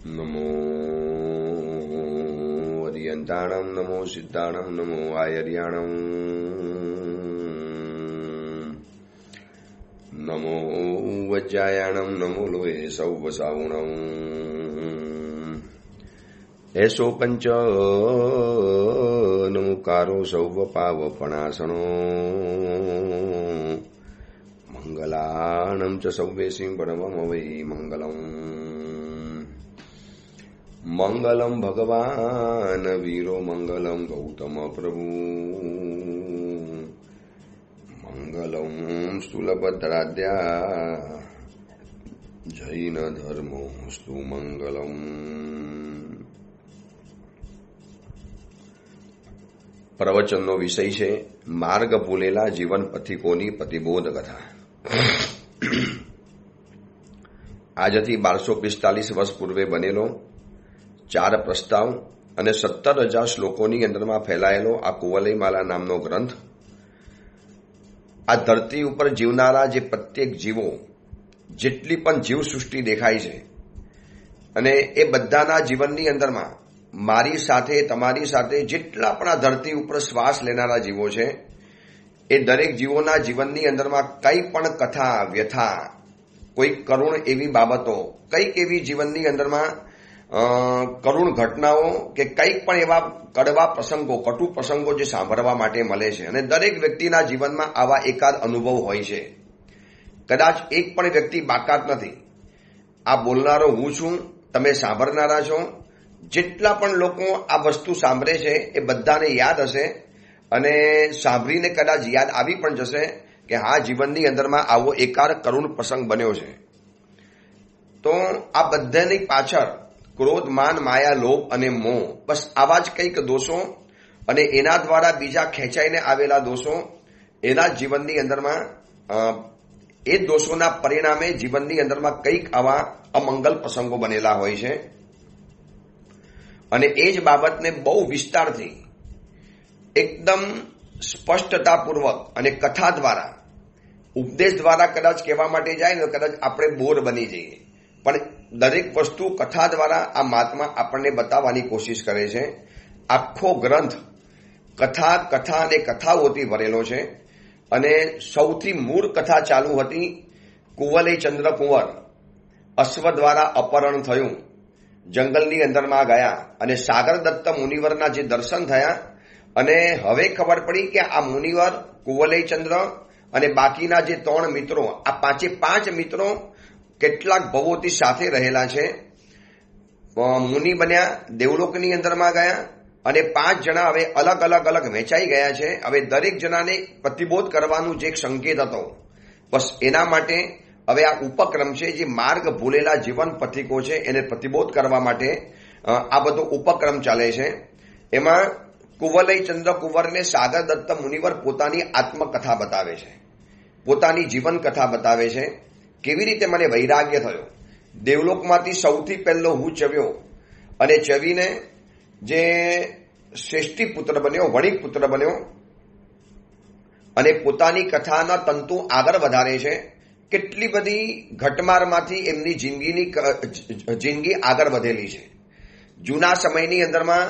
નમો અરિયંતાણમ નમો સિદ્ધાણમ નમો આયર્યાણમ નમો વજ્જાયાણમ નમો લોહે સૌવ સાવણમ એસો પંચ નમુકારો સૌવ પાવપણાસણો મંગલાણમ ચ સૌવેસીમ પરમમ વૈ મંગલમ મંગલમ ભગવાન વીરો મંગલમ ગૌતમ પ્રભુ મંગલમ સ્થૂલભદ્રાદ્યા જૈન ધર્મો સ્તુ મંગલમ. પ્રવચનનો વિષય છે માર્ગ ભૂલેલા જીવન પથિકોની પ્રતિબોધ કથા. આજથી 1245 વર્ષ પૂર્વે બનેલો 4 પ્રસ્તાવ અને 17,000 શ્લોકોની અંદરમાં ફેલાયેલો આ કુવલયમાલા નામનો ગ્રંથ આ ધરતી ઉપર જીવનારા જે પ્રત્યેક જીવો જેટલી પણ જીવ સૃષ્ટિ દેખાય છે અને એ બધાના જીવનની અંદરમાં મારી સાથે તમારી સાથે જેટલા પણ આ ધરતી ઉપર શ્વાસ લેનારા જીવો છે એ દરેક જીવોના જીવનની અંદરમાં કંઈ પણ કથા વ્યથા કોઈ કરુણ એવી બાબતો કંઈક એવી જીવનની અંદરમાં કરુણ ઘટનાઓ કે કંઈક પણ એવા કડવા પ્રસંગો કટુ પ્રસંગો જે સાંભળવા માટે મળે છે અને દરેક વ્યક્તિના જીવનમાં આવા એકાદ અનુભવ હોય છે. કદાચ એક પણ વ્યક્તિ બાકાત નથી. આ બોલનારો હું છું, તમે સાંભળનારા છો. જેટલા પણ લોકો આ વસ્તુ સાંભળે છે એ બધાને યાદ હશે અને સાંભળીને કદાચ યાદ આવી પણ જશે કે હા, જીવનની અંદરમાં આવો એકાદ કરુણ પ્રસંગ બન્યો છે. તો આ બધાની પાછળ ક્રોધ, માન, માયા, લોભ અને મોહ, બસ આવા જ કંઈક દોષો અને એના દ્વારા બીજા ખેંચાઈને આવેલા દોષો એના જીવનની અંદરમાં એ દોષોના પરિણામે જીવનની અંદરમાં કંઈક આવા અમંગલ પ્રસંગો બનેલા હોય છે અને એ જ બાબતને બહુ વિસ્તારથી એકદમ સ્પષ્ટતાપૂર્વક અને કથા દ્વારા ઉપદેશ દ્વારા કદાચ કહેવા માટે જાય ને કદાચ આપણે બોર બની જઈએ, પણ દરેક વસ્તુ કથા દ્વારા આ મહાત્મા આપણને બતાવવાની કોશિશ કરે છે. આખો ગ્રંથ કથા અને કથાઓથી ભરેલો છે અને સૌથી મૂળ કથા ચાલુ હતી કુવલય ચંદ્ર કુંવર અશ્વ દ્વારા અપહરણ થયું, જંગલની અંદરમાં ગયા અને સાગર દત્ત મુનિવરના જે દર્શન થયા અને હવે ખબર પડી કે આ મુનિવર, કુવલય ચંદ્ર અને બાકીના જે 3 મિત્રો, આ 5 મિત્રો કેટલાક ભવોથી સાથે રહેલા છે. મુનિ બન્યા, દેવલોકની અંદરમાં ગયા અને 5 જણા હવે અલગ અલગ વહેંચાઈ ગયા છે. હવે દરેક જણાને પ્રતિબોધ કરવાનું જે સંકેત હતો, બસ એના માટે હવે આ ઉપક્રમ છે જે માર્ગ ભૂલેલા જીવન પથિકો છે એને પ્રતિબોધ કરવા માટે આ બધો ઉપક્રમ ચાલે છે. એમાં કુવલય ચંદ્ર કુંવરને સાગર દત્ત મુનિવર પોતાની આત્મકથા બતાવે છે, પોતાની જીવન કથા બતાવે છે. કેવી રીતે મને વૈરાગ્ય થયો, દેવલોકમાંથી સૌથી પહેલો હું ચવ્યો અને ચવીને જે શ્રેષ્ઠી પુત્ર બન્યો, વણિક પુત્ર બન્યો અને પોતાની કથાના તંતુ આગળ વધારે છે. કેટલી બધી ઘટમારમાંથી એમની જિંદગી આગળ વધેલી છે. જૂના સમયની અંદરમાં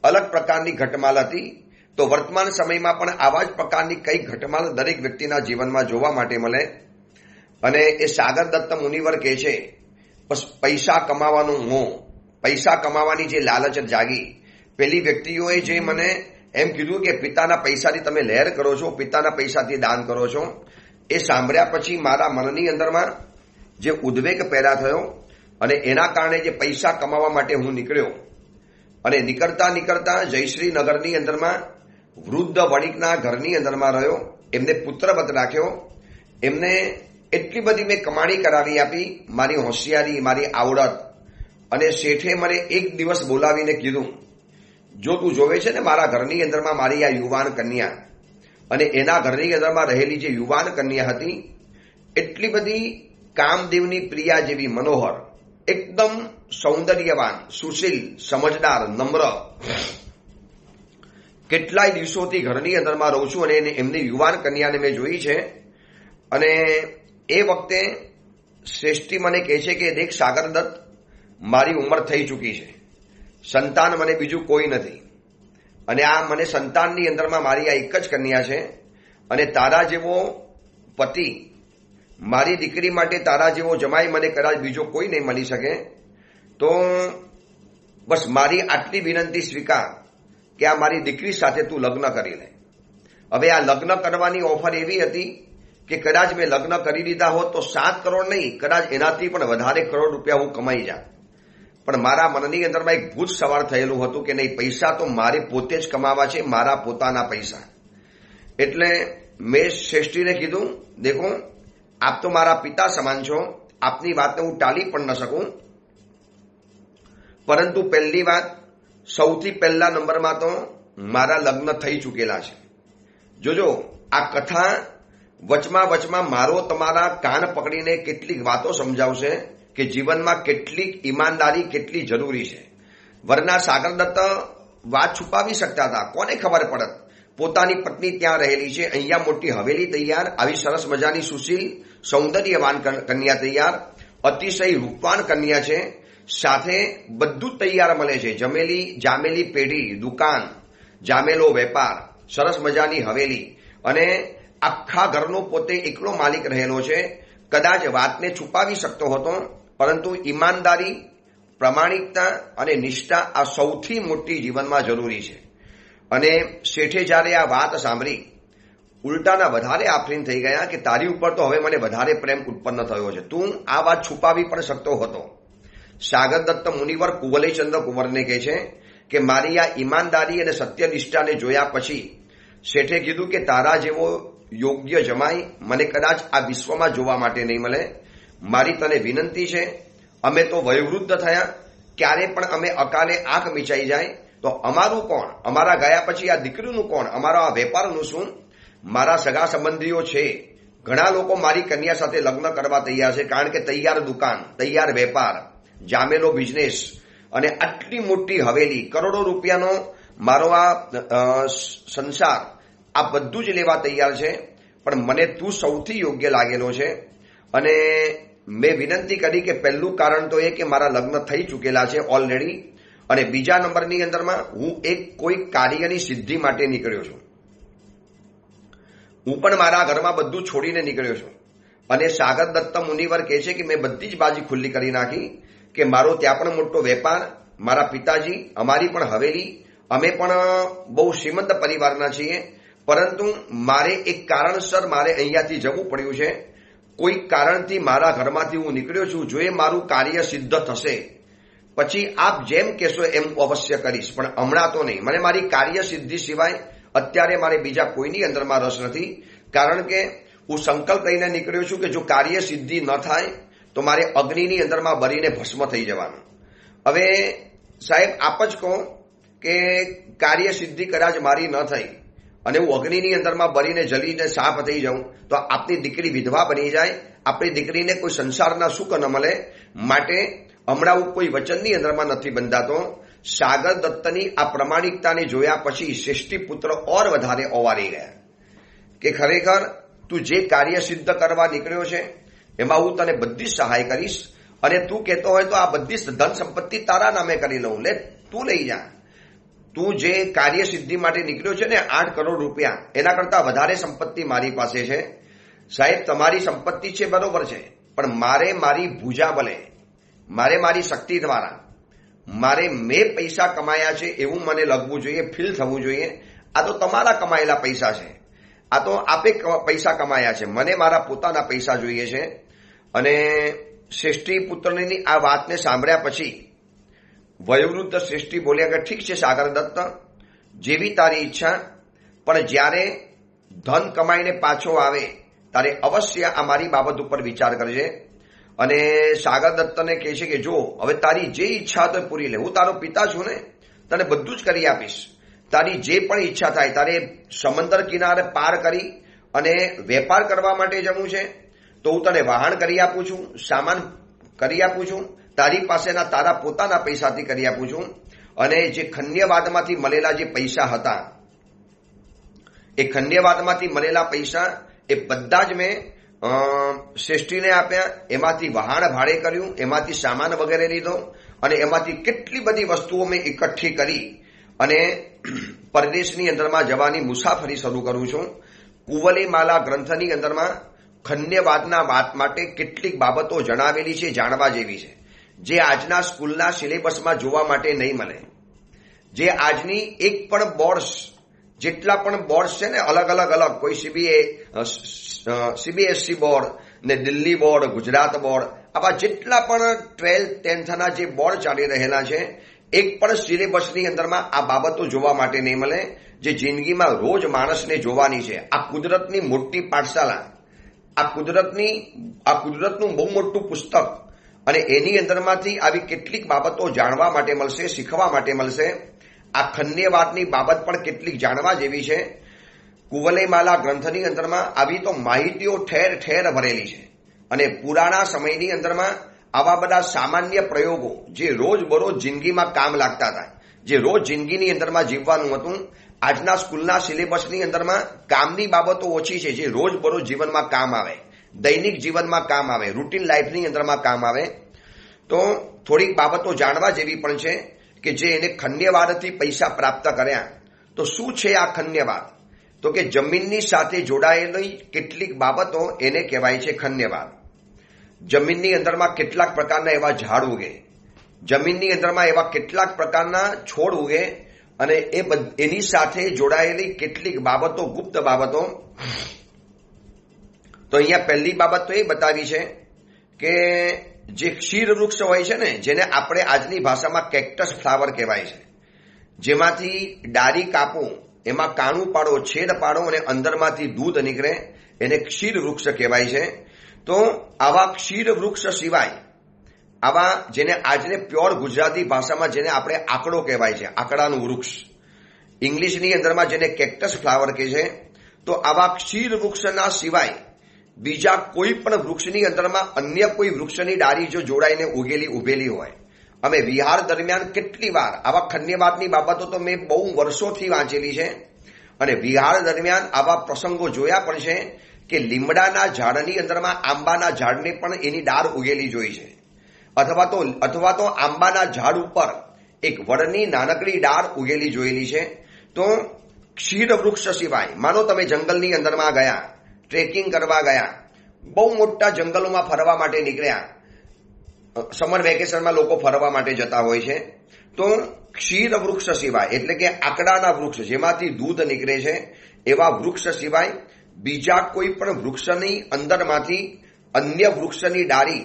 અલગ પ્રકારની ઘટમાલ હતી, તો વર્તમાન સમયમાં પણ આવા જ પ્રકારની કઈ ઘટમાલ દરેક વ્યક્તિના જીવનમાં જોવા માટે મળે. અને એ સાગર દત્ત મુનિવર કહે છે બસ પૈસા કમાવાનું મોહ, પૈસા કમાવાની જે લાલચ જાગી. પેલી વ્યક્તિઓએ જે મને એમ કીધું કે પિતાના પૈસાથી તમે લહેર કરો છો, પિતાના પૈસાથી દાન કરો છો, એ સાંભળ્યા પછી મારા મનની અંદરમાં જે ઉદ્વેગ પેદા થયો અને એના કારણે જે પૈસા કમાવા માટે હું નીકળ્યો અને નીકળતા જયશ્રી નગરની અંદરમાં વૃદ્ધ વણિકના ઘરની અંદરમાં રહ્યો. એમને પુત્રવત રાખ્યો. એમને એટલી બધી મેં કમાણી કરાવી આપી, મારી હોશિયારી, મારી આવડત. અને શેઠે મને એક દિવસ બોલાવીને કીધું, જો તું જોવે છે ને મારા ઘરની અંદરમાં મારી આ યુવાન કન્યા અને એના ઘરની અંદરમાં રહેલી જે યુવાન કન્યા હતી એટલી બધી કામદેવની પ્રિયા જેવી મનોહર, એકદમ સૌંદર્યવાન, સુશીલ, સમજદાર, નમ્ર, કેટલાય દિવસોથી ઘરની અંદરમાં રહું છું અને એમની યુવાન કન્યાને મેં જોઈ છે. અને એ વખતે શ્રેષ્ઠી મને કહે છે કે દેખ સાગર દત્ત, મારી ઉંમર થઈ ચૂકી છે, સંતાન મને બીજું કોઈ નથી, અને આ મને સંતાનની અંદરમાં મારી આ એક જ કન્યા છે, અને તારા જેવો પતિ, મારી દીકરી માટે તારા જેવો જમાઈ મને કદાચ બીજો કોઈ નહીં મળી શકે, તો બસ મારી આટલી વિનંતી સ્વીકાર કે આ મારી દીકરી સાથે તું લગ્ન કરી લે. હવે આ લગ્ન કરવાની ઓફર એવી હતી કે કદાચ મેં લગ્ન કરી લીધા હોત તો 7 કરોડ નહીં, કદાચ એનાથી પણ વધારે કરોડ રૂપિયા હું કમાઈ જાત. પણ મારા મનની અંદરમાં એક ભૂત સવાર થયેલું હતું કે નહીં, પૈસા તો મારે પોતે જ કમાવા છે, મારા પોતાના પૈસા. એટલે મેં શ્રેષ્ઠીને કીધું, દેખો આપ તો મારા પિતા સમાન છો, આપની વાતને હું ટાળી પણ ન શકું, પરંતુ પહેલી વાત, સૌથી પહેલા નંબરમાં તો મારા લગ્ન થઈ ચૂકેલા છે. જોજો આ કથા વચમાં મારો તમારા કાન પકડીને કેટલીક વાતો સમજાવશે કે જીવનમાં કેટલીક ઈમાનદારી કેટલી જરૂરી છે. વરના સાગરદત્ત વાત છુપાવી શકતા હતા, કોને ખબર પડત પોતાની પત્ની ત્યાં રહેલી છે, અહીંયા મોટી હવેલી તૈયાર, આવી સરસ મજાની સુશીલ સૌંદર્યવાન કન્યા તૈયાર, અતિશય રૂપવાન કન્યા છે, સાથે બધું જ તૈયાર મળે છે, જામેલી પેઢી, દુકાન, જામેલો વેપાર, સરસ મજાની હવેલી, અને આખા ઘરનો પોતે એકલો માલિક રહેલો છે. કદાચ વાતને છુપાવી શકતો હતો, પરંતુ ઈમાનદારી, પ્રામાણિકતા અને નિષ્ઠા આ સૌથી મોટી જીવનમાં જરૂરી છે. અને શેઠે જ્યારે આ વાત સાંભળી, ઉલટાના વધારે આફરીન થઈ ગયા કે તારી ઉપર તો હવે મને વધારે પ્રેમ ઉત્પન્ન થયો છે, તું આ વાત છુપાવી પણ શકતો હતો. સાગરદત્ત મુનિવર કુવલયચંદ્ર કુંવરને કહે છે કે મારી આ ઈમાનદારી અને સત્યનિષ્ઠાને જોયા પછી શેઠે કીધું કે તારા જેવો યોગ્ય જમાઈ મને કદાચ આ વિશ્વમાં જોવા માટે નહીં મળે. મારી તને વિનંતી છે, અમે તો વયોવૃદ્ધ થયા, ક્યારે પણ અમે અકાલે આંખ મીચાઈ જાય તો અમારું કોણ, અમારા ગયા પછી આ દીકરીનું કોણ, અમારા આ વેપારનું શું? મારા સગા સંબંધીઓ છે, ઘણા લોકો મારી કન્યા સાથે લગ્ન કરવા તૈયાર છે, કારણ કે તૈયાર દુકાન, તૈયાર વેપાર, જામેલો બિઝનેસ અને આટલી મોટી હવેલી, કરોડો રૂપિયાનો મારો આ સંસાર, આ બધું જ લેવા તૈયાર છે. પણ મને તું સૌથી યોગ્ય લાગેલો છે. અને મેં વિનંતી કરી કે પહેલું કારણ તો એ કે મારા લગ્ન થઈ ચૂકેલા છે ઓલરેડી, અને બીજા નંબરની અંદરમાં હું એક કોઈ કાર્યની સિદ્ધિ માટે નીકળ્યો છું. હું પણ મારા ઘરમાં બધું છોડીને નીકળ્યો છું. અને સાગરદત્ત મુનિવર કહે છે કે મેં બધી જ બાજી ખુલ્લી કરી નાખી કે મારો ત્યાં પણ મોટો વેપાર, મારા પિતાજી, અમારી પણ હવેલી, અમે પણ બહુ શ્રીમંત પરિવારના છીએ, પરંતુ મારે એક કારણસર મારે અહીંયાથી જવું પડ્યું છે. કોઈ કારણથી મારા ઘરમાંથી હું નીકળ્યો છું. જો એ મારું કાર્ય સિદ્ધ થશે પછી આપ જેમ કહેશો એમ અવશ્ય કરીશ, પણ હમણાં તો નહીં. મને મારી કાર્ય સિદ્ધિ સિવાય અત્યારે મારે બીજા કોઈની અંદરમાં રસ નથી, કારણ કે હું સંકલ્પ લઈને નીકળ્યો છું કે જો કાર્ય સિદ્ધિ ન થાય તો મારે અગ્નિની અંદરમાં બળીને ભસ્મ થઈ જવાનું. હવે સાહેબ આપ જ કહો કે કાર્ય સિદ્ધિ કદાચ મારી ન થઈ અને હું અગ્નિની અંદરમાં બળીને જલીને સાફ થઈ જાઉં તો આપની દીકરી વિધવા બની જાય, આપણી દીકરીને કોઈ સંસારના સુખ ન મળે. માટે હમણાં હું કોઈ વચનની અંદરમાં નથી બંધાતો. સાગરદત્તની આ પ્રમાણિકતાને જોયા પછી શ્રેષ્ઠી પુત્ર ઓર વધારે ઓવારી ગયા કે ખરેખર તું જે કાર્ય સિદ્ધ કરવા નીકળ્યો છે એમાં હું તને બધી સહાય કરીશ, અને તું કહેતો હોય તો આ બધી ધન સંપત્તિ તારા નામે કરી લઉં, લે તું લઈ જા. તું જે કાર્ય સિદ્ધિ માટે નીકળ્યો છે ને 8 કરોડ રૂપિયા, એના કરતા વધારે સંપત્તિ મારી પાસે છે. સાહેબ તમારી સંપત્તિ છે બરોબર છે, પણ મારે મારી ભૂજા બલે, મારે મારી શક્તિ દ્વારા, મારે મેં પૈસા કમાયા છે એવું મને લાગવું જોઈએ, ફીલ થવું જોઈએ. આ તો તમારા કમાયેલા પૈસા છે, આ તો આપે પૈસા કમાયા છે, મને મારા પોતાના પૈસા જોઈએ છે. અને શ્રેષ્ઠી પુત્રની આ વાતને સાંભળ્યા પછી વયોવૃદ્ધ શ્રેષ્ઠી બોલ્યા કે ઠીક છે સાગરદત્ત, જેવી તારી ઈચ્છા, પણ જ્યારે ધન કમાઈને પાછો આવે ત્યારે અવશ્ય આ મારી બાબત ઉપર વિચાર કરજે. અને સાગરદત્તને કહે છે કે જો હવે તારી જે ઈચ્છા તો પૂરી લે, હું તારો પિતા છું ને, તને બધું જ કરી આપીશ. તારી જે પણ ઈચ્છા થાય, તારે સમંદર કિનારે પાર કરી અને વેપાર કરવા માટે જવું છે તો હું તને વાહન કરી આપું છું, સામાન કરી આપું છું, તારી પાસેના તારા પોતાના પૈસાથી કરી આપું છું. અને જે ખન્યવાદમાંથી મળેલા જે પૈસા હતા, એ ખન્યવાદમાંથી મળેલા પૈસા એ બધા જ મેં શ્રેષ્ઠીને આપ્યા, એમાંથી વહાણ ભાડે કર્યું, એમાંથી સામાન વગેરે લીધો અને એમાંથી કેટલી બધી વસ્તુઓ મેં એકઠી કરી અને પરદેશની અંદરમાં જવાની મુસાફરી શરૂ કરું છું. કુવલેમાલા ગ્રંથની અંદરમાં ખંડ્યવાદના વાત માટે કેટલીક બાબતો જણાવેલી છે, જાણવા જેવી છે, જે આજના સ્કૂલના સિલેબસમાં જોવા માટે નહીં મળે. જે આજની એક પણ બોર્ડ્સ, જેટલા પણ બોર્ડ્સ છે ને, અલગ અલગ કોઈ સીબીએસસી બોર્ડ ને દિલ્હી બોર્ડ, ગુજરાત બોર્ડ, આવા જેટલા પણ 12th 10thના જે બોર્ડ ચાલી રહેલા છે, એક પણ સિલેબસની અંદરમાં આ બાબતો જોવા માટે નહીં મળે, જે જિંદગીમાં રોજ માણસને જોવાની છે. આ કુદરતની મોટી પાઠશાલા, આ કુદરતનું બહુ મોટું પુસ્તક અને એની અંદરમાંથી આવી કેટલીક બાબતો જાણવા માટે મળશે, શીખવા માટે મળશે. આ ખંડ્યવાદની બાબત પણ કેટલીક જાણવા જેવી છે. કુવલેમાલા ગ્રંથની અંદરમાં આવી તો માહિતીઓ ઠેર ઠેર ભરેલી છે અને પુરાણા સમયની અંદરમાં આવા બધા સામાન્ય પ્રયોગો જે રોજબરોજ જિંદગીમાં કામ લાગતા હતા, જે રોજ જિંદગીની અંદરમાં જીવવાનું હતું, આજના સ્કૂલના સિલેબસની અંદરમાં કામની બાબતો ઓછી છે, જે રોજબરોજ જીવનમાં કામ આવે, દૈનિક જીવનમાં કામ આવે, રૂટીન લાઈફની અંદરમાં કામ આવે. તો થોડીક બાબતો જાણવા જેવી પણ છે કે જે એને ખંડ્યવાદથી પૈસા પ્રાપ્ત કર્યા. તો શું છે આ ખંડ્યવાદ? તો કે જમીનની સાથે જોડાયેલી કેટલીક બાબતો એને કહેવાય છે ખંડ્યવાદ. જમીનની અંદરમાં કેટલાક પ્રકારના એવા ઝાડ ઉગે, જમીનની અંદરમાં એવા કેટલાક પ્રકારના છોડ ઉગે અને એની સાથે જોડાયેલી કેટલીક બાબતો, ગુપ્ત બાબતો. તો અહીંયા પહેલી બાબત તો એ બતાવી છે કે જે ક્ષીર વૃક્ષ હોય છે ને, જેને આપણે આજની ભાષામાં કેક્ટસ ફ્લાવર કહેવાય છે, જેમાંથી ડાળી કાપો, એમાં કાણું પાડો, છેદ પાડો અને અંદરમાંથી દૂધ નીકળે, એને ક્ષીર વૃક્ષ કહેવાય છે. તો આવા ક્ષીર વૃક્ષ સિવાય આવા જેને આજને પ્યોર ગુજરાતી ભાષામાં જેને આપણે આકડો કહેવાય છે, આકડાનું વૃક્ષ, ઇંગ્લિશની અંદરમાં જેને કેક્ટસ ફ્લાવર કહે છે, તો આવા ક્ષીર વૃક્ષના સિવાય બીજા કોઈ પણ વૃક્ષની અંદરમાં અન્ય કોઈ વૃક્ષની ડાળી જો જોડાઈને ઉભેલી હોય. અમે વિહાર દરમિયાન કેટલી વાર આવા ખંડ્યવાદની બાબતો તો મેં બહુ વર્ષોથી વાંચેલી છે અને વિહાર દરમિયાન આવા પ્રસંગો જોયા પણ છે કે લીમડાના ઝાડની અંદરમાં આંબાના ઝાડને પણ એની ડાળ ઉગેલી જોઈ છે, અથવા તો આંબાના ઝાડ ઉપર એક વડની નાનકડી ડાળ ઉગેલી જોયેલી છે. તો ક્ષીર વૃક્ષ સિવાય, માનો તમે જંગલની અંદરમાં ગયા, ટ્રેકિંગ કરવા ગયા, બહુ મોટા જંગલોમાં ફરવા માટે નીકળ્યા, સમર વેકેશનમાં લોકો ફરવા માટે જતા હોય છે, તો ક્ષીર વૃક્ષ સિવાય, એટલે કે આકડાના વૃક્ષ જેમાંથી દૂધ નીકળે છે, એવા વૃક્ષ સિવાય બીજા કોઈ પણ વૃક્ષની અંદરમાંથી અન્ય વૃક્ષની ડાળી,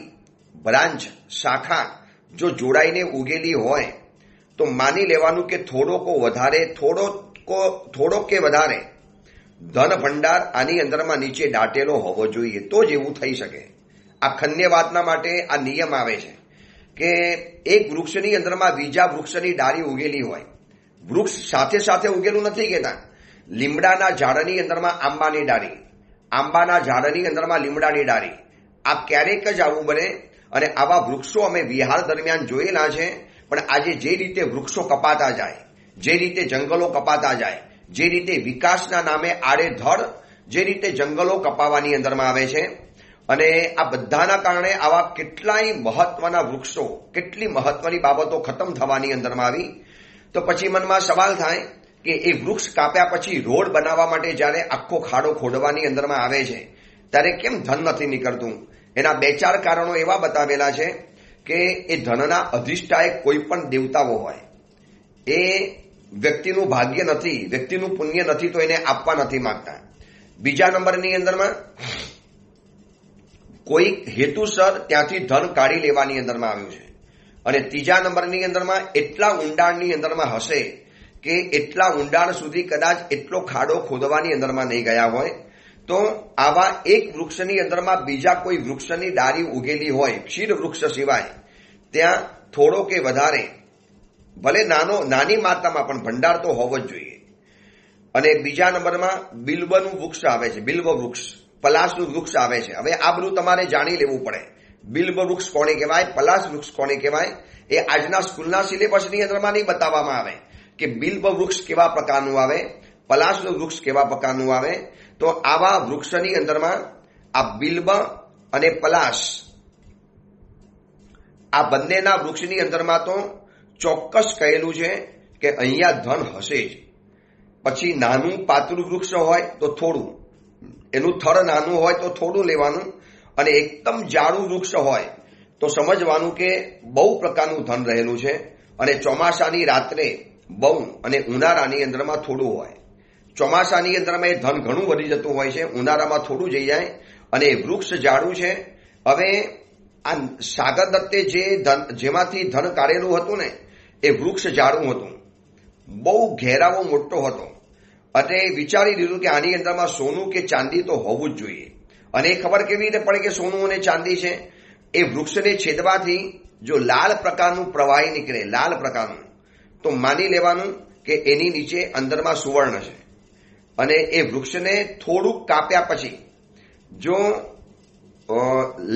બ્રાન્ચ, શાખા જો જોડાઈને ઉગેલી હોય તો માની લેવાનું કે થોડો કે વધારે ધન ભંડાર આની અંદરમાં નીચે દાટેલો હોવો જોઈએ, તો જ એવું થઈ શકે. આ ખંડ્યવાદના માટે આ નિયમ આવે છે કે એક વૃક્ષની અંદરમાં બીજા વૃક્ષની ડાળી ઉગેલી હોય, વૃક્ષ સાથે સાથે ઉગેલું નથી કહેતા, લીમડાના ઝાડની અંદરમાં આંબાની ડાળી, આંબાના ઝાડની અંદરમાં લીમડાની ડાળી, આ ક્યારેક જ આવું બને. અને આવા વૃક્ષો અમે વિહાર દરમિયાન જોયેલા છે. પણ આજે જે રીતે વૃક્ષો કપાતા જાય, જે રીતે જંગલો કપાતા જાય, જે રીતે વિકાસના નામે આડેધડ જે રીતે જંગલો કપાવાની અંદરમાં આવે છે, અને આ બધાના કારણે આવા કેટલાય મહત્વના વૃક્ષો, કેટલી મહત્વની બાબતો ખતમ થવાની અંદરમાં આવી. તો પછી મનમાં સવાલ થાય કે એ વૃક્ષ કાપ્યા પછી રોડ બનાવવા માટે જ્યારે આખો ખાડો ખોદવાની અંદરમાં આવે છે ત્યારે કેમ ધન નથી નીકળતું? એના 2-4 કારણો એવા બતાવેલા છે કે એ ધનના અધિષ્ઠાયક કોઈ પણ દેવતાઓ હોય, એ વ્યક્તિનું ભાગ્ય નથી, વ્યક્તિનું પુણ્ય નથી, તો એને આપવા નથી માંગતા. બીજા નંબરની અંદરમાં કોઈ હેતુસર ત્યાંથી ધન કાઢી લેવાની અંદરમાં આવ્યું છે. અને ત્રીજા નંબરની અંદરમાં એટલા ઊંડાણની અંદરમાં હશે કે એટલા ઊંડાણ સુધી કદાચ એટલો ખાડો ખોદવાની અંદરમાં નહીં ગયા હોય, તો આવા એક વૃક્ષની અંદરમાં બીજા કોઈ વૃક્ષની ડાળી ઉગેલી હોય, ક્ષીર વૃક્ષ સિવાય, ત્યાં થોડો કે વધારે, ભલે નાની માત્રામાં પણ ભંડાર તો હોવો જ જોઈએ. અને બીજા નંબરમાં બિલ્વનું વૃક્ષ આવે છે, બિલ્વ વૃક્ષ, પલાશનું વૃક્ષ આવે છે. હવે આ બધું તમારે જાણી લેવું પડે. બિલ્વ વૃક્ષ કોને કહેવાય, પલાશ વૃક્ષ કોને કહેવાય, એ આજના સ્કૂલના સિલેબસની અંદરમાં નહીં બતાવવામાં આવે કે બિલ્વ વૃક્ષ કેવા પ્રકારનું આવે, પલાશનું વૃક્ષ કેવા પ્રકારનું આવે. તો આવા વૃક્ષની અંદરમાં આ બિલ્બ અને પલાશ આ બંનેના વૃક્ષની અંદરમાં તો ચોક્કસ કહેલું છે કે અહીંયા ધન હશે જ. પછી નાનું પાતળું વૃક્ષ હોય તો થોડું, એનું થડ નાનું હોય તો થોડું લેવાનું, અને એકદમ જાડું વૃક્ષ હોય તો સમજવાનું કે બહુ પ્રકારનું ધન રહેલું છે. અને ચોમાસાની રાત્રે બહુ અને ઉનાળાની અંદરમાં થોડું હોય. ચોમાસાની અંદરમાં એ ધન ઘણું વધી જતું હોય છે, ઉનાળામાં થોડું જઈ જાય, અને વૃક્ષ જાડું છે. હવે આ સાગર દત્તે જેમાંથી ધન કાઢેલું હતું ને એ વૃક્ષ જાડું હતું, બહુ ઘેરાવો મોટો હતો. અને વિચારી લીધું કે આની અંદરમાં સોનું કે ચાંદી તો હોવું જ જોઈએ. અને એ ખબર કેવી રીતે પડે કે સોનું અને ચાંદી છે? એ વૃક્ષને છેદવાથી જો લાલ પ્રકારનું પ્રવાહી નીકળે, લાલ પ્રકારનું, તો માની લેવાનું કે એની નીચે અંદરમાં સુવર્ણ છે. અને એ વૃક્ષને થોડુંક કાપ્યા પછી જો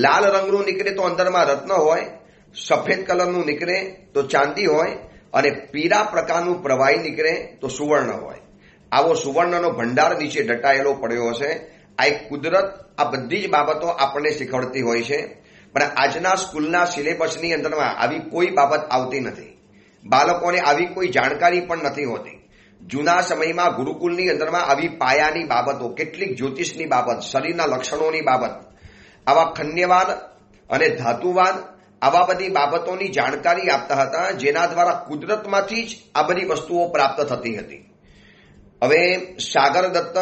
લાલ રંગનું નીકળે તો અંદરમાં રત્ન હોય, સફેદ કલરનું નીકળે તો ચાંદી હોય, અને પીળા પ્રકારનું પ્રવાહી નીકળે તો સુવર્ણ હોય. આવો સુવર્ણનો ભંડાર નીચે દટાયેલો પડ્યો હશે. આ એક કુદરત આ બધી જ બાબતો આપણને શીખવડતી હોય છે. પણ આજના સ્કૂલના સિલેબસની અંદરમાં આવી કોઈ બાબત આવતી નથી. બાળકોને આવી કોઈ જાણકારી પણ નથી હોતી. જૂના સમયમાં ગુરુકુલની અંદરમાં આવી પાયાની બાબતો, કેટલીક જ્યોતિષની બાબત, શરીરના લક્ષણોની બાબત, આવા ખન્યવાદ અને ધાતુવાદ, આવા બધી બાબતોની જાણકારી આપતા હતા, જેના દ્વારા કુદરતમાંથી જ આ બધી વસ્તુઓ પ્રાપ્ત થતી હતી. હવે સાગર દત્ત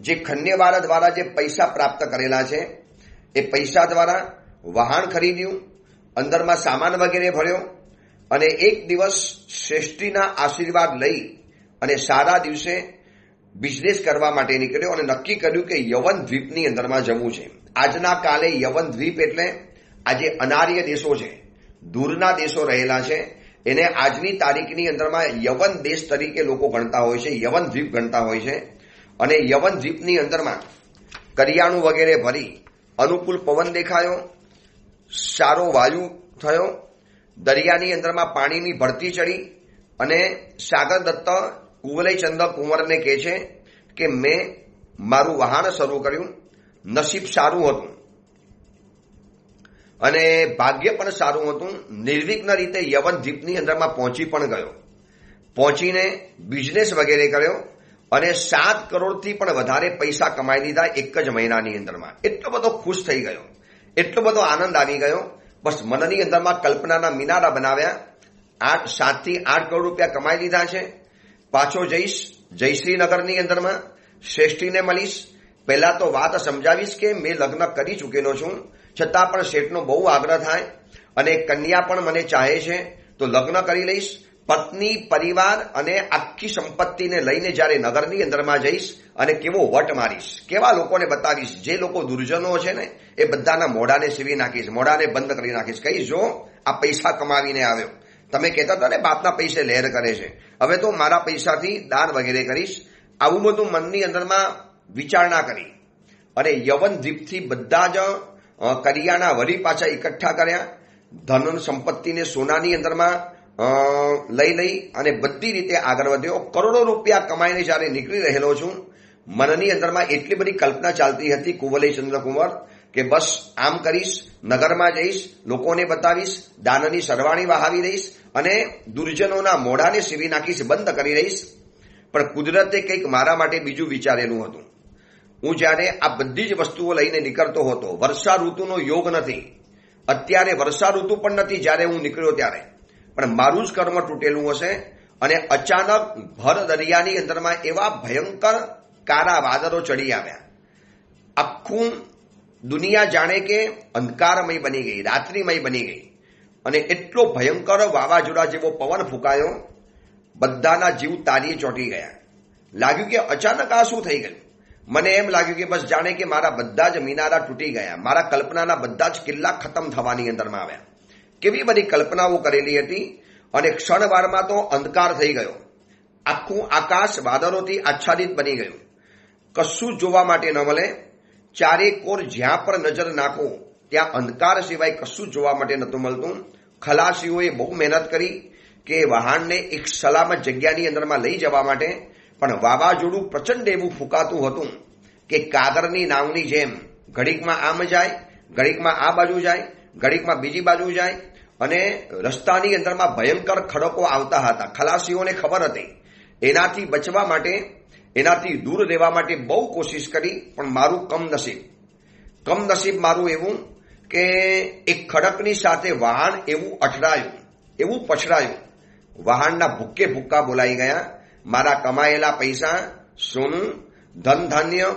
જે ખન્યવાદ દ્વારા જે પૈસા પ્રાપ્ત કરેલા છે એ પૈસા દ્વારા વાહન ખરીદ્યું, અંદરમાં સામાન વગેરે ભર્યો, અને એક દિવસ શ્રેષ્ઠીના આશીર્વાદ લઈ અને સારા દિવસે બિઝનેસ કરવા માટે નીકળ્યો અને નક્કી કર્યું કે યવન દ્વીપની અંદરમાં જવું છે. આજના કાલે યવન દ્વીપ એટલે આજે અનાર્ય દેશો છે, દૂરના દેશો રહેલા છે, એને આજની તારીખની અંદરમાં યવન દેશ તરીકે લોકો ગણતા હોય છે, યવન દ્વીપ ગણતા હોય છે. અને યવન દ્વીપની અંદરમાં કરિયાણું વગેરે ભરી અનુકૂળ પવન દેખાયો, સારો વાયુ થયો, દરિયાની અંદરમાં પાણીની ભરતી ચડી, અને સાગર દત્ત કુવલયચંદ્ર કુંવરને કહે છે કે મેં મારું વહાણ શરૂ કર્યું. નસીબ સારું હતું અને ભાગ્ય પણ સારું હતું. નિર્વિઘ્ન રીતે યવન દ્વીપની અંદરમાં પહોંચી પણ ગયો. પહોંચીને બિઝનેસ વગેરે કર્યો અને 7 કરોડથી પણ વધારે પૈસા કમાઈ લીધા એક જ મહિનાની અંદરમાં. એટલો બધો ખુશ થઈ ગયો, એટલો બધો આનંદ આવી ગયો. બસ મનની અંદરમાં કલ્પનાના મિનારા બનાવ્યા. 7 થી 8 કરોડ રૂપિયા કમાઈ લીધા છે. પાછો જઈશ જયશ્રીનગરની અંદરમાં, શ્રેષ્ઠીને મળીશ. પહેલા તો વાત સમજાવીશ કે મેં લગ્ન કરી ચૂકેલો છું, છતાં પણ શેઠનો બહુ આગ્રહ થાય અને કન્યા પણ મને ચાહે છે, તો લગ્ન કરી લઈશ. પત્ની, પરિવાર અને આખી સંપત્તિને લઈને જ્યારે નગરની અંદરમાં જઈશ અને કેવો વટ મારીશ, કેવા લોકોને બતાવીશ, જે લોકો દુર્જનો છે ને એ બધાના મોઢાને સીવી નાખીશ, મોઢાને બંધ કરી નાખીશ. કહીશ જો આ પૈસા કમાવીને આવ્યો, તમે કહેતા હતા ને બાપના પૈસે લહેર કરે છે, હવે તો મારા પૈસાથી દાન વગેરે કરીશ. આવું બધું મનની અંદરમાં વિચારણા કરી અને યવન દ્વીપથી બધા જ કરિયાના વળી પાછા એકઠા કર્યા. ધન સંપત્તિને સોનાની અંદરમાં લઈ અને બધી રીતે આગળ વધ્યો. કરોડો રૂપિયા કમાઈને જ્યારે નીકળી રહેલો છું, મનની અંદરમાં એટલી બધી કલ્પના ચાલતી હતી કુવલયચંદ્ર કુંવર કે બસ આમ કરીશ, નગરમાં જઈશ, લોકોને બતાવીશ, દાનની સરવાણી વહાવી દઈશ અને દુર્જનોના મોઢાને સીવી નાખીશ, બંધ કરી દઈશ. પણ કુદરતે કંઈક મારા માટે બીજું વિચારેલું હતું. હું જ્યારે આ બધી જ વસ્તુઓ લઈને નીકળતો હતો, વર્ષા ઋતુનો યોગ નથી, અત્યારે વર્ષા ઋતુ પણ નથી જ્યારે હું નીકળ્યો ત્યારે, પણ મારું જ કર્મ તૂટેલું હશે. અને અચાનક ભર દરિયાની અંદરમાં એવા ભયંકર કાળા વાદળો ચડી આવ્યા. આખું દુનિયા જાણે કે અંધકારમય બની ગઈ, રાત્રિમય બની ગઈ, અને એટલો ભયંકર વાવાઝોડા જેવો પવન ફૂંકાયો, બધાના જીવ તારીએ ચોંટી ગયા. લાગ્યું કે અચાનક આ શું થઈ ગયું. મને એમ લાગ્યું કે બસ જાણે કે મારા બધા જ મિનારા તૂટી ગયા, મારા કલ્પનાના બધા જ કિલ્લા ખતમ થવાની અંદરમાં આવ્યા. કેવી બધી કલ્પનાઓ કરેલી હતી અને ક્ષણવારમાં તો અંધકાર થઈ ગયો. આખું આકાશ વાદળોથી આચ્છાદિત બની ગયું. કશું જોવા માટે ન મળે. ચારે કોર જ્યાં પર નજર નાખો ત્યાં અંધકાર સિવાય કશું જોવા માટે નહોતું મળતું. ખલાસીઓએ બહુ મહેનત કરી કે વહાણને એક સલામત જગ્યાની અંદરમાં લઈ જવા માટે, પણ વાવાઝોડું પ્રચંડ એવું ફૂંકાતું હતું કે કાગળની નાવની જેમ ઘડીકમાં આમ જાય, ઘડીકમાં આ બાજુ જાય, ઘડીકમાં બીજી બાજુ જાય, અને રસ્તાની અંદરમાં ભયંકર ખડકો આવતા હતા. ખલાસીઓને ખબર હતી. એનાથી બચવા માટે, એનાથી દૂર રહેવા માટે બહુ કોશિશ કરી, પણ મારું કમનસીબ મારું એવું કે એક ખડકની સાથે વાહન એવું અથડાયું, એવું પછડાયું, વાહનના ભૂક્કે ભૂક્કા બોલાઈ ગયા. મારા કમાયેલા પૈસા, સોનું, ધન ધાન્ય,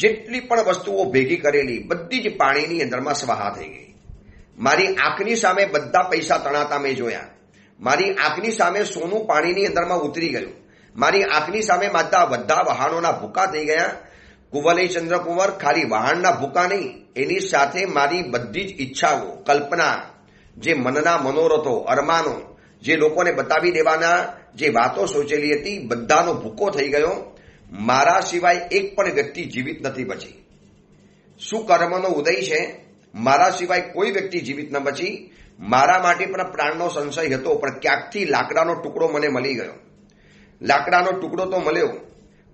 જેટલી પણ વસ્તુઓ ભેગી કરેલી બધી જ પાણીની અંદરમાં સ્વાહા થઈ ગઈ. મારી આંખની સામે બધા પૈસા તણાતા મેં જોયા. મારી આંખની સામે સોનું પાણીની અંદરમાં ઉતરી ગયું. મારી આંખની સામે માતા બધા વહાણોના ભૂકા થઈ ગયા. કુંવલય ચંદ્રકુંવર ખાલી વહાણના ભૂકા નહીં, એની સાથે મારી બધી જ ઈચ્છાઓ, કલ્પના, જે મનના મનોરથો, અરમાનો, જે લોકોને બતાવી દેવાના જે વાતો સોચેલી હતી, બધાનો ભૂકો થઈ ગયો. મારા સિવાય એક પણ વ્યક્તિ જીવિત નથી બચી. શું કર્મનો ઉદય છે? મારા સિવાય કોઈ વ્યક્તિ જીવિત ન બચી. મારા માટે પણ પ્રાણનો સંશય હતો, પણ ક્યાંકથી લાકડાનો ટુકડો મને મળી ગયો. લાકડાનો ટુકડો તો મળ્યો,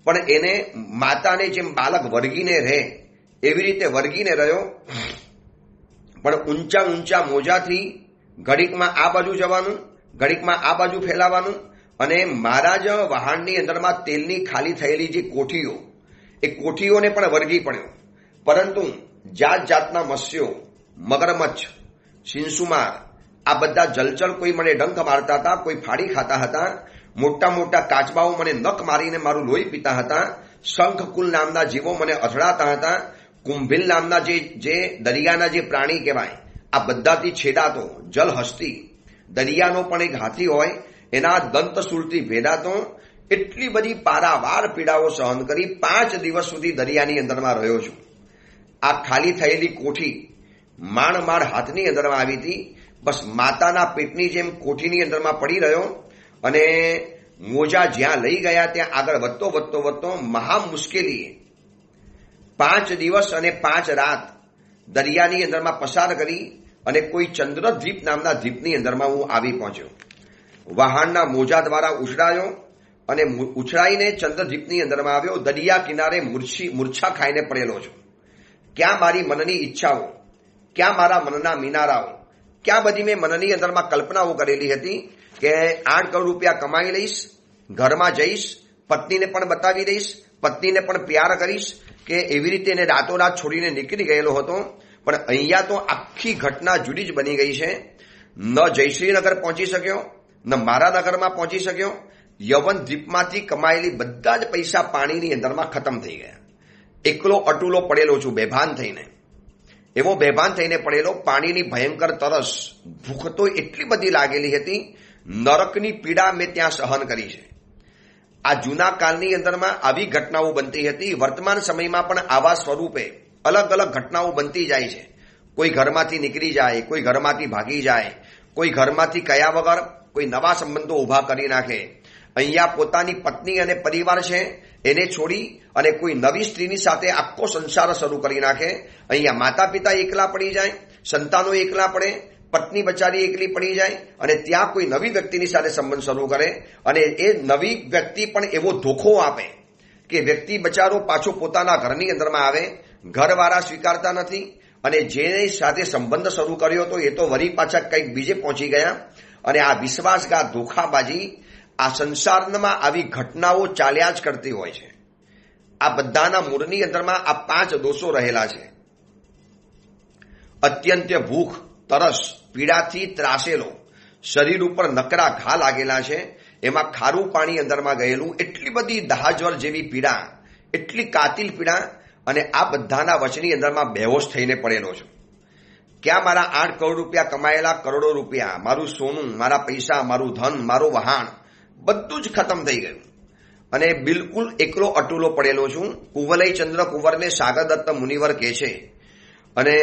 પણ એને માતાને જેમ બાલક વળગીને રહે એવી રીતે વળગીને રહ્યો. પણ ઊંચા ઊંચા મોજાથી ઘડીકમાં આ બાજુ જવાનું, ઘડીકમાં આ બાજુ ફેલાવાનું, અને મારા જ વહાણની અંદરમાં તેલની ખાલી થયેલી જે કોઠીઓ, એ કોઠીઓને પણ વળગી પડ્યો. પરંતુ જાત જાતના મત્સ્યો, મગરમચ્છ, સિંસુમાર, આ બધા જલચર કોઈ મને ડંખ મારતા હતા, કોઈ ફાડી ખાતા હતા. મોટા મોટા કાચબાઓ મને નખ મારીને મારું લોહી પીતા હતા. શંખકુલ નામના જીવો મને અથડાતા હતા. કુંભીલ નામના જે દરિયાના જે પ્રાણી કહેવાય, આ બધાથી છેડાતો જલ હસ્તી, દરિયાનો પણ એક હાથી હોય, એના દંતશૂળથી ભેદાતો. એટલી બધી પારાવાર પીડાઓ સહન કરી 5 દિવસ સુધી દરિયાની અંદરમાં રહ્યો છું. આ ખાલી થયેલી કોઠી માંડ હાથની અંદરમાં આવી હતી. બસ માતાના પેટની જેમ કોઠીની અંદરમાં પડી રહ્યો, અને મોજા જ્યાં લઈ ગયા ત્યાં આગળ વધતો મહા મુશ્કેલીએ 5 દિવસ અને 5 રાત દરિયાની અંદરમાં પસાર કરી, અને કોઈ ચંદ્રદ્વીપ નામના દ્વીપની અંદરમાં હું આવી પહોંચ્યો. વહાણના મોજા દ્વારા ઉછળાયો, અને ઉછળાઈને ચંદ્રદ્વીપની અંદરમાં આવ્યો. દરિયા કિનારે મૂર્છા ખાઈને પડેલો છું. ક્યાં મારી મનની ઈચ્છાઓ, ક્યાં મારા મનના મિનારાઓ, ક્યાં બધી મેં મનની અંદરમાં કલ્પનાઓ કરેલી હતી કે 8 કરોડ રૂપિયા કમાઈ લઈશ, ઘરમાં જઈશ, પત્નીને પણ બતાવી દઈશ, પત્નીને પણ પ્યાર કરીશ, કે એવી રીતે એને રાતોરાત છોડીને નીકળી ગયેલો હતો. પણ અહીંયા તો આખી ઘટના જુદી જ બની ગઈ છે. ન જયશ્રીનગર પહોંચી શક્યો, ન મારા નગરમાં પહોંચી શક્યો. યવન દ્વીપમાંથી કમાયેલી બધા જ પૈસા પાણીની અંદરમાં ખતમ થઈ ગયા. એકલો અટુલો પડેલો છું, બેભાન થઈને. એવો બેભાન થઈને પડેલો. પાણીની ભયંકર તરસ, ભૂખ તો એટલી બધી લાગેલી હતી. નરકની પીડા મેં ત્યાં સહન કરી છે. આ જૂના કાળની અંદરમાં આવી ઘટનાઓ બનતી હતી. વર્તમાન સમયમાં પણ આવા સ્વરૂપે અલગ અલગ ઘટનાઓ બનતી જાય છે. કોઈ ઘરમાંથી નીકળી જાય, કોઈ ઘરમાંથી ભાગી જાય, કોઈ ઘરમાંથી કયા વગર કોઈ નવા સંબંધો ઉભા કરી નાખે. અહીંયા પોતાની પત્ની અને પરિવાર છે એને છોડી અને કોઈ નવી સ્ત્રીની સાથે આખો સંસાર શરૂ કરી નાખે. અહીંયા માતા પિતા એકલા પડી જાય, સંતાનો એકલા પડે, પત્ની બચારી એકલી પડી જાય, અને ત્યાં કોઈ નવી વ્યક્તિની સાથે સંબંધ શરૂ કરે, અને એ નવી વ્યક્તિ પણ એવો ધોખો આપે કે વ્યક્તિ બચારો પાછો પોતાના ઘરની અંદરમાં આવે. ઘરવાળા સ્વીકારતા નથી, અને જેની સાથે સંબંધ શરૂ કર્યો હતો એ તો વળી પાછા કંઈક બીજે પહોંચી ગયા. અને આ વિશ્વાસઘાત, ધોખાબાજી, આ સંસારમાં આવી ઘટનાઓ ચાલ્યા જ કરતી હોય છે. આ બધાના મૂળની અંદરમાં આ 5 દોષો રહેલા છે. અત્યંત ભૂખ, તરસ, પીડાથી ત્રાસેલો, શરીર ઉપર નકરા ઘા લાગેલા છે, એમાં ખારું પાણી અંદરમાં ગયેલું, એટલી બધી દહાજ્વર જેવી પીડા, એટલી કાતિલ પીડા, અને આ બધાના વચની અંદરમાં બેહોશ થઈને પડેલો છું. ક્યાં મારા 8 કરોડ રૂપિયા કમાયેલા, કરોડો રૂપિયા, મારું સોનું, મારા પૈસા, મારું ધન, મારું વહાણ બધું જ ખતમ થઈ ગયું, અને બિલકુલ એકલો અટુલો પડેલો છું. કુંવલય ચંદ્રકુંવરને સાગરદત્ત મુનિવર કહે છે, અને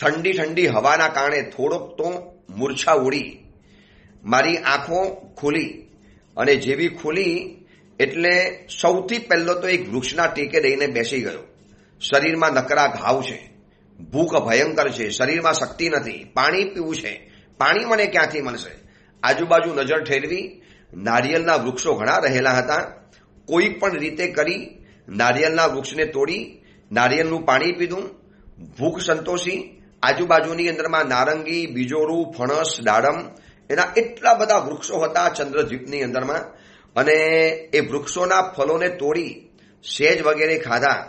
ઠંડી ઠંડી હવાના કારણે થોડોક તો મૂર્છા ઉડી. મારી આંખો ખુલી, અને જેવી ખુલી એટલે સૌથી પહેલો તો એક વૃક્ષના ટેકે દઈને બેસી ગયો. શરીરમાં નકરા ઘાવ છે, ભૂખ ભયંકર છે, શરીરમાં શક્તિ નથી, પાણી પીવું છે, પાણી મને ક્યાંથી મળશે? આજુબાજુ નજર ઠેરવી. નારિયેળના વૃક્ષો ઘણા રહેલા હતા. કોઈ પણ રીતે કરી નારિયેળના વૃક્ષને તોડી નારિયેળનું પાણી પીધું, ભૂખ સંતોષી. આજુબાજુની અંદરમાં નારંગી, બીજોરું, ફણસ, દાડમ એના એટલા બધા વૃક્ષો હતા ચંદ્રદ્વીપની અંદરમાં, અને એ વૃક્ષોના ફળોને તોડી સેજ વગેરે ખાધા.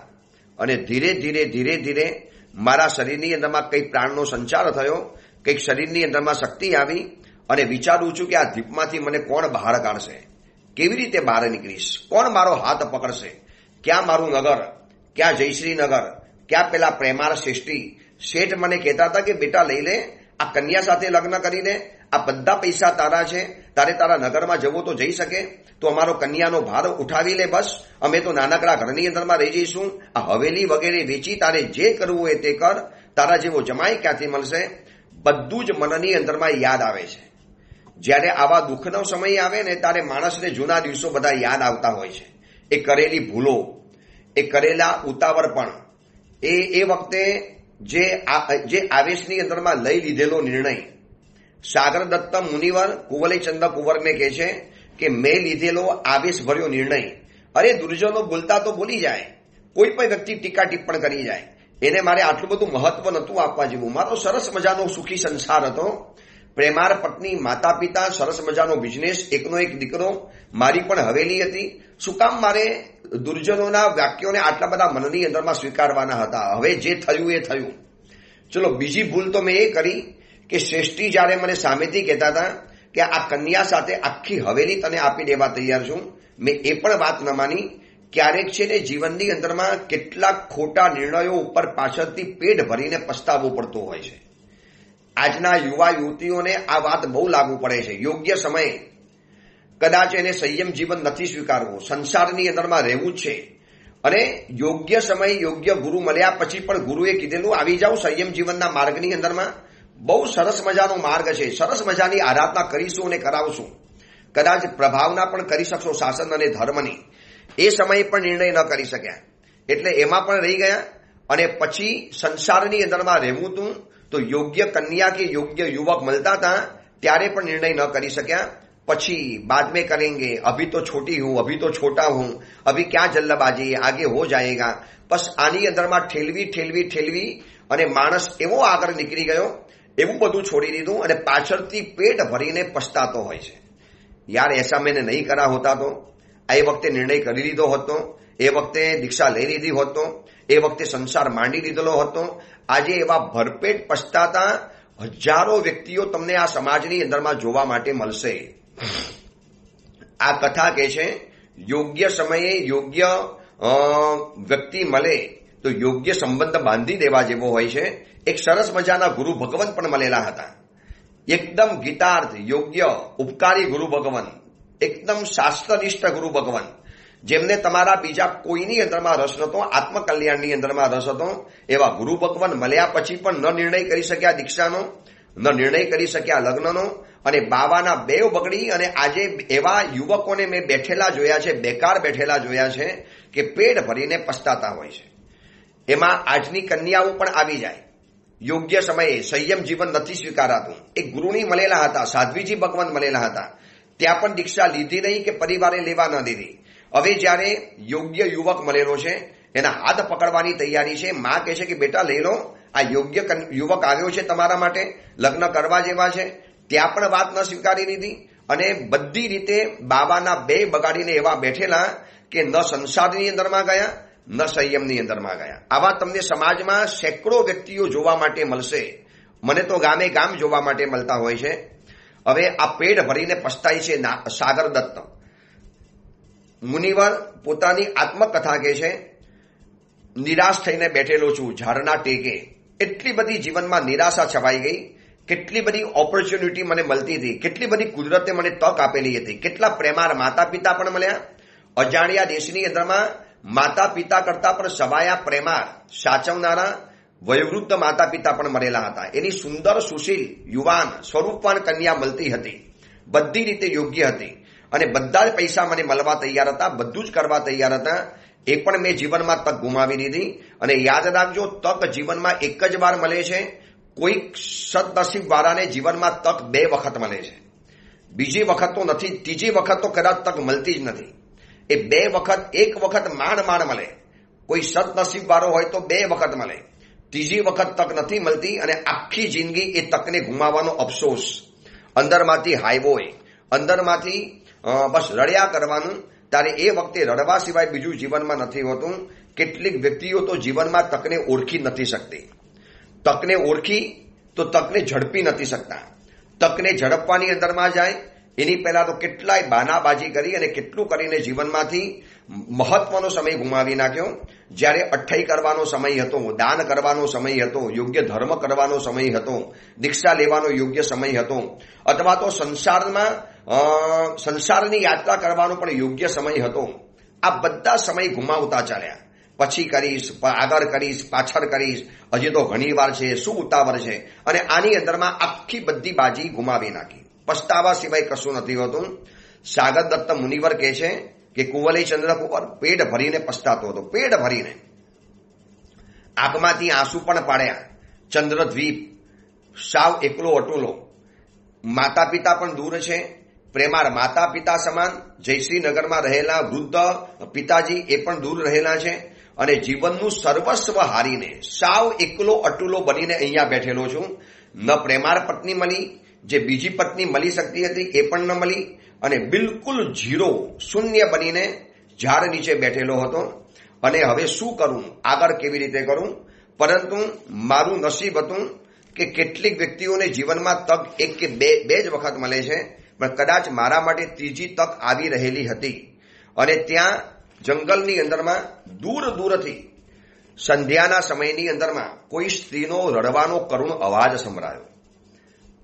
અને ધીરે ધીરે ધીરે ધીરે મારા શરીરની અંદરમાં કંઈક પ્રાણનો સંચાર થયો, કંઈક શરીરની અંદરમાં શક્તિ આવી, અને વિચારું છું કે આ દ્વીપમાંથી મને કોણ બહાર કાઢશે, કેવી રીતે બહાર નીકળીશ, કોણ મારો હાથ પકડશે, ક્યાં મારું નગર, ક્યાં જયશ્રીનગર, ક્યાં પેલા પ્રેમાર શેઠ મને કહેતા હતા કે બેટા લઈ લે, આ કન્યા સાથે લગ્ન કરી લે, આ બધા પૈસા તારા છે, તારે તારા નગરમાં જવું તો જઈ શકે, તો અમારો કન્યાનો ભાર ઉઠાવી લે, બસ અમે તો નાનકડા ઘરની અંદરમાં રહી જઈશું, આ હવેલી વગેરે વેચી તારે જે કરવું હોય તે કર, તારા જેવો જમાઈ ક્યાંથી મળશે. બધું જ મનની અંદરમાં યાદ આવે છે. જ્યારે આવા દુઃખનો સમય આવે ને ત્યારે માણસને જૂના દિવસો બધા યાદ આવતા હોય છે. એ કરેલી ભૂલો, એ કરેલા ઉતાવળપણ, એ વખતે જે આવેશની અંદરમાં લઈ લીધેલો નિર્ણય. સાગર દત્ત મુનિવર કુવલચંદ કુંવરને કહે છે કે મેં લીધેલો આવેશ ભર્યો નિર્ણય. અરે દુર્જનો બોલતા તો બોલી જાય, કોઈ પણ વ્યક્તિ ટીકા ટિપ્પણ કરી જાય, એને મારે આટલું બધું મહત્વ નહોતું આપવા જેવું. મારો સરસ મજાનો સુખી સંસાર હતો, પ્રેમાર પત્ની, માતા પિતા, સરસ મજાનો બિઝનેસ, એકનો એક દીકરો, મારી પણ હવેલી હતી. શું કામ મારે દુર્જનોના વાક્યોને આટલા બધા મનની અંદરમાં સ્વીકારવાના હતા? હવે જે થયું એ થયું. ચલો, બીજી ભૂલ તો મેં એ કરી કે શ્રેષ્ઠી જ્યારે મને સામેથી કહેતા હતા કે આ કન્યા સાથે આખી હવેલી તને આપી દેવા તૈયાર છું, મેં એ પણ વાત ન માની. ક્યારેક છે ને જીવનની અંદરમાં કેટલાક ખોટા નિર્ણયો ઉપર પાછળથી પેટ ભરીને પસ્તાવવું પડતું હોય છે. આજના યુવા યુવતીઓને આ વાત બહુ લાગુ પડે છે. યોગ્ય સમયે કદાચ એને સંયમ જીવન નથી સ્વીકારવું, સંસારની અંદરમાં રહેવું જ છે, અને યોગ્ય સમય યોગ્ય ગુરુ મળ્યા પછી પણ ગુરુએ કીધેલું આવી જાઓ સંયમ જીવનના માર્ગની અંદરમાં. બહુ સરસ મજાનો માર્ગ છે, સરસ મજાની આરાધના કરીશું અને કરાવશું, કદાચ પ્રભાવના પણ કરી શકશો શાસન અને ધર્મની. એ સમયે પણ નિર્ણય ન કરી શક્યા, એટલે એમાં પણ રહી ગયા. અને પછી સંસારની અંદરમાં રહેવું હતું, તો યોગ્ય કન્યા કે યોગ્ય યુવક મળતા હતા ત્યારે પણ નિર્ણય ન કરી શક્યા. પછી બાદ में करेंगे, अभी तो छोटी हूं, अभी तो छोटा हूं, अभी क्या जल्दबाजी, आगे हो जाएगा. બસ આની અંદરમાં ઠેલવી અને માણસ એવો આગળ નીકળી ગયો, એવું બધું છોડી દીધું અને પાછળથી પેટ ભરીને પછતાતો હોય છે. યાર એસા મેને નહીં કરા હોતા તો, એ વખતે નિર્ણય કરી લીધો હતો, એ વખતે દીક્ષા લઈ લીધી હતો, એ વખતે સંસાર માંડી લીધેલો હતો. આજે એવા ભરપેટ પછતાતા હજારો વ્યક્તિઓ તમને આ સમાજની અંદરમાં જોવા માટે મળશે. આ કથા કહે છે યોગ્ય સમયે યોગ્ય વ્યક્તિ મળે તો યોગ્ય સંબંધ બાંધી દેવા જેવો હોય છે. એક સરસ મજાના ગુરુ ભગવન પણ મળેલા હતા, એકદમ ગીતાર્થ યોગ્ય ઉપકારી ગુરુ ભગવન, એકદમ શાસ્ત્રનિષ્ઠ ગુરુ ભગવન, જેમને તમારા બીજા કોઈની અંદરમાં રસ નહોતો, આત્મકલ્યાણની અંદરમાં રસ હતો. એવા ગુરુ ભગવન મળ્યા પછી પણ ન નિર્ણય કરી શક્યા દીક્ષાનો, ન નિર્ણય કરી શક્યા લગ્નનો, અને બાવાના બેવ બગડી. અને આજે એવા યુવકોને મેં બેઠેલા જોયા છે, બેકાર બેઠેલા જોયા છે કે પેટ ભરીને પસ્તાતા હોય છે. એમાં આજની કન્યાઓ પણ આવી જાય. યોગ્ય સમયે સંયમ જીવન નથી સ્વીકારાતું. એક ગુરુની મળેલા હતા, સાધ્વીજી ભગવાન મળેલા હતા, ત્યાં પણ દીક્ષા લીધી નહીં કે પરિવારે લેવા ન દીધી. હવે જ્યારે યોગ્ય યુવક મળેલો છે, એના હાથ પકડવાની તૈયારી છે. માં કહે છે કે બેટા લઈ લો, આ યોગ્ય યુવક આવ્યો છે તમારા માટે, લગ્ન કરવા જેવા છે. ત્યાં પણ વાત ન સ્વીકારી લીધી, અને બધી રીતે બાબાના બે બગાડીને એવા બેઠેલા કે ન સંસારની અંદરમાં ગયા, ન સંયમની અંદરમાં ગયા. આવા તમને સમાજમાં સેંકડો વ્યક્તિઓ જોવા માટે મળશે. મને તો ગામે ગામ જોવા માટે મળતા હોય છે. હવે આ પેટ ભરીને પસ્તાય છે સાગર દત્ત મુનિવર પોતાની આત્મકથા કહે છે, નિરાશ થઈને બેઠેલો છું ઝાડના ટેકે. એટલી બધી જીવનમાં નિરાશા છવાઈ ગઈ, કેટલી બધી ઓપોર્ચ્યુનિટી મને મળતી હતી, કેટલી બધી કુદરતે મને તક આપેલી હતી, કેટલા પ્રેમાર માતા પિતા પણ મળ્યા. અજાણ્યા દેશની અંદરમાં માતા પિતા કરતા પણ સવાયા પ્રેમાર સાચવનારા વયોવૃદ્ધ માતા પિતા પણ મળેલા હતા. એની સુંદર સુશીલ યુવાન સ્વરૂપવાન કન્યા મળતી હતી, બધી રીતે યોગ્ય હતી, અને બધા જ પૈસા મને મળવા તૈયાર હતા, બધું જ કરવા તૈયાર હતા. એ પણ મેં જીવનમાં તક ગુમાવી દીધી. અને યાદ રાખજો, તક જીવનમાં એક જ વાર મળે છે. કોઈક સદનસીબ વાળાને જીવનમાં તક 2 વખત મળે છે, બીજી વખત તો નથી, ત્રીજી વખત તો કદાચ તક મળતી જ નથી. એ 2 વખત, 1 વખત માંડ મળે. કોઈ સદનસીબ વાળો હોય તો 2 વખત મળે, ત્રીજી વખત તક નથી મળતી અને આખી જિંદગી એ તકને ગુમાવવાનો અફસોસ. અંદરમાંથી હાઈવોય, અંદરમાંથી બસ રડ્યા કરવાનું. ત્યારે એ વખતે રડવા સિવાય બીજું જીવનમાં નથી હોતું. કેટલીક વ્યક્તિઓ તો જીવનમાં તકને ઓળખી નથી શકતી. તકને ઓળખી તો તકને ઝડપી નથી શકતા. તકને ઝડપવાની અંદરમાં જાય એની પહેલા તો કેટલાય બાનાબાજી કરી અને કેટલું કરીને જીવનમાંથી મહત્વનો સમય ગુમાવી નાખ્યો. જ્યારે અઠ્ઠાઈ કરવાનો સમય હતો, દાન કરવાનો સમય હતો, યોગ્ય ધર્મ કરવાનો સમય હતો, દીક્ષા લેવાનો યોગ્ય સમય હતો, અથવા તો સંસારની યાત્રા કરવાનો પણ યોગ્ય સમય હતો. આ બધા સમય ગુમાવતા ચાલ્યા. પછી કરીશ, આગળ કરીશ, પાછળ કરીશ, હજી તો ઘણી વાર છે, શું ઉતાવળ છે, અને આની અંદરમાં આખી બધી બાજી ગુમાવી નાખી. પસ્તાવા સિવાય કશું નથી હોતું. સાગર દત્ત મુનિવર કહે છે કે કુંવલે ચંદ્રકુંવર પેટ ભરીને પસ્તાતો હતો, પેટ ભરીને. આંખમાંથી આંસુ પણ પાડ્યા. ચંદ્રદ્વીપ સાવ એકલો અટુલો, માતા પિતા પણ દૂર છે, પ્રેમાળ માતા પિતા સમાન જયશ્રીનગરમાં રહેલા વૃદ્ધ પિતાજી એ પણ દૂર રહેલા છે, અને જીવનનું સર્વસ્વ હારીને સાવ એકલો અટુલો બનીને અહીંયા બેઠેલો છું. ન પ્રેમાળ પત્ની મળી, જે બીજી પત્ની મળી શકતી હતી એ પણ ન મળી, અને બિલકુલ ઝીરો શૂન્ય બનીને ઝાડ નીચે બેઠેલો હતો. અને હવે શું કરું, આગળ કેવી રીતે કરું? પરંતુ મારું નસીબ હતું કે કેટલીક વ્યક્તિઓને જીવનમાં તક એક કે બે જ વખત મળે છે, પણ કદાચ મારા માટે ત્રીજી તક આવી રહેલી હતી. અને ત્યાં જંગલની અંદરમાં દૂર દૂરથી સંધ્યાના સમયની અંદરમાં કોઈ સ્ત્રીનો રડવાનો કરુણ અવાજ સંભળાયો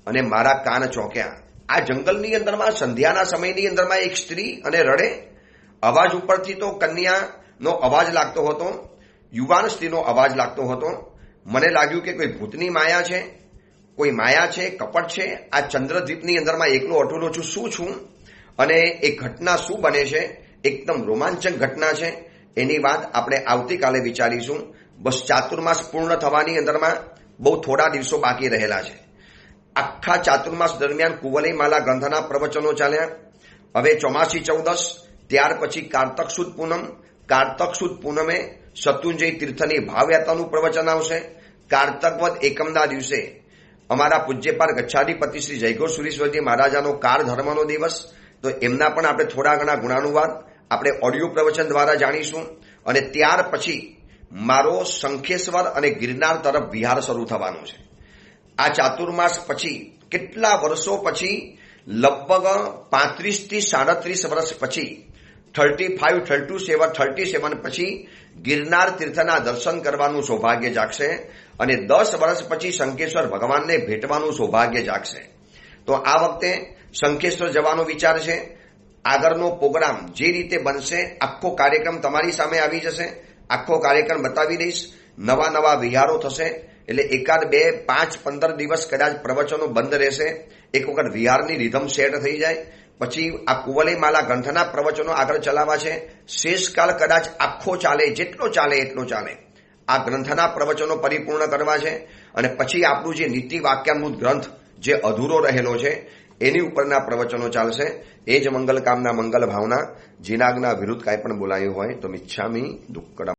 અને મારા કાન ચોંક્યા. આ જંગલની અંદરમાં સંધ્યાના સમયની અંદરમાં એક સ્ત્રી અને રડે. અવાજ ઉપરથી તો કન્યાનો અવાજ લાગતો હતો, યુવાન સ્ત્રીનો અવાજ લાગતો હતો. મને લાગ્યું કે કોઈ ભૂતની માયા છે, કોઈ માયા છે, કપટ છે. આ ચંદ્રદ્વીપની અંદરમાં એકલો અટુલો છું, શું છું, અને એ ઘટના શું બને છે, એકદમ રોમાંચક ઘટના છે. એની વાત આપણે આવતીકાલે વિચારીશું. બસ ચાતુર્માસ પૂર્ણ થવાની અંદરમાં બહુ થોડા દિવસો બાકી રહેલા છે. આખા ચાતુર્માસ દરમિયાન કુવલયમાલા ગ્રંથના પ્રવચનો ચાલ્યા. હવે ચોમાસી ચૌદસ, ત્યાર પછી કારતક સુદ પૂનમ. કારતક સુદ પૂનમે શત્રુંજય તીર્થની ભાવયાત્રાનું પ્રવચન આવશે. કારતક વદ એકમના દિવસે અમારા પૂજ્યપાર ગચ્છાધિપતિ શ્રી જયગોર મહારાજાનો કાર ધર્મનો દિવસ. તો એમના પણ આપણે થોડા ઘણા ગુણાનુવાદ આપણે ઓડિયો પ્રવચન દ્વારા જાણીશું. અને ત્યાર પછી મારો શંખેશ્વર અને ગિરનાર તરફ વિહાર શરૂ થવાનું છે. આ ચાતુર્માસ પછી કેટલા વર્ષો પછી, લગભગ 35 થી 37 વર્ષ પછી, 37 પછી ગિરનાર તીર્થના દર્શન કરવાનું સૌભાગ્ય જાગશે, અને 10 વર્ષ પછી શંખેશ્વર ભગવાનને ભેટવાનું સૌભાગ્ય જાગશે. તો આ વખતે શંખેશ્વર જવાનો વિચાર છે. આગળનો પ્રોગ્રામ જે રીતે બનશે, આખો કાર્યક્રમ તમારી સામે આવી જશે. આખો કાર્યક્રમ બતાવી દઈશ. નવા વિહારો થશે, એટલે 1, 2, 5, 15 દિવસ કદાચ પ્રવચનો બંધ રહેશે. એક વખત વિહારની રિધમ સેટ થઈ જાય પછી આ કુવલયમાલા ગ્રંથના પ્રવચનો આગળ ચલાવવા છે. શેષકાળ કદાચ આખો ચાલે, જેટલો ચાલે એટલો ચાલે. આ ગ્રંથના પ્રવચનો પરિપૂર્ણ કરવા છે, અને પછી આપણું જે નીતિ વાક્યામૃત ગ્રંથ જે અધૂરો રહેલો છે એની ઉપરના પ્રવચનો ચાલશે. એ જ મંગલ કામના, મંગલ ભાવના. જીનાગના વિરુદ્ધ કાંઈ પણ બોલાયું હોય તો મિચ્છામી દુક્કડમ.